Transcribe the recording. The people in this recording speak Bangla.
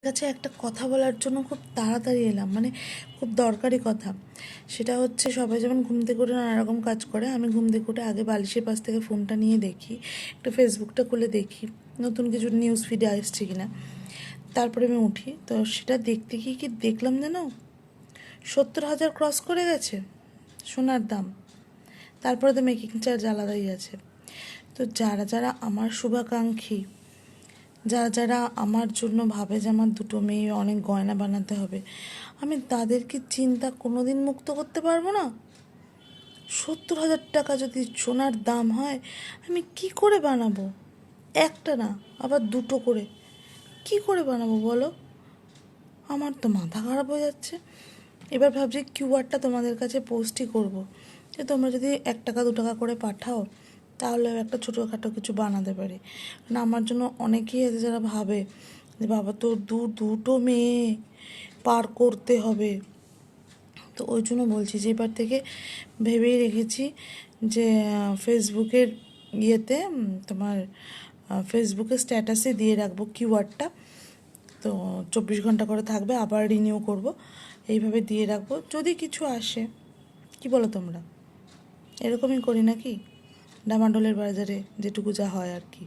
কাছে একটা কথা বলার জন্য খুব তাড়াতাড়ি এলাম, মানে খুব দরকারি কথা। সেটা হচ্ছে, সবাই যেমন ঘুম থেকে উঠে নানা রকম কাজ করে, আমি ঘুম থেকে উঠে আগে বালিশের পাশ থেকে ফোনটা নিয়ে দেখি, একটু ফেসবুকটা খুলে দেখি নতুন কিছু নিউজ ফিডে আসছে কিনা। তারপরে আমি উঠি, তো সেটা দেখতে গিয়ে কি দেখলাম জানো, 70,000 ক্রস করে গেছে সোনার দাম। তারপরে তো মেকিং চার্জ আলাদাই আছে। তো যারা যারা আমার শুভাকাঙ্ক্ষী, যারা যারা আমার জন্য ভাবে যে আমার দুটো মেয়ে অনেক গয়না বানাতে হবে, আমি তাদেরকে চিন্তা কোনো দিন মুক্ত করতে পারবো না? 70,000 টাকা যদি সোনার দাম হয়, আমি কি করে বানাবো? একটা না, আবার দুটো করে কি করে বানাবো বলো? আমার তো মাথা খারাপ হয়ে যাচ্ছে। এবার ভাবছি কিউআরটা তোমাদের কাছে পোস্টই করব, যে তোমরা যদি 1 টাকা 2 টাকা করে পাঠাও, তাহলে একটা ছোটোখাটো কিছু বানাতে পারি। কারণ আমার জন্য অনেকেই আছে যারা ভাবে যে বাবা তোর দুটো মেয়ে পার করতে হবে। তো ওই জন্য বলছি যে এবার থেকে ভেবেই রেখেছি যে ফেসবুকের ইয়েতে তোমার ফেসবুকের স্ট্যাটাসে দিয়ে রাখবো কিউআরটা। তো 24 ঘন্টা করে থাকবে, আবার রিনিউ করব, এইভাবে দিয়ে রাখবো যদি কিছু আসে। কি বলো তোমরা? এরকমই করি নাকি? ডামাডোলের বাজারে যেটুকু যা হয় আর কি।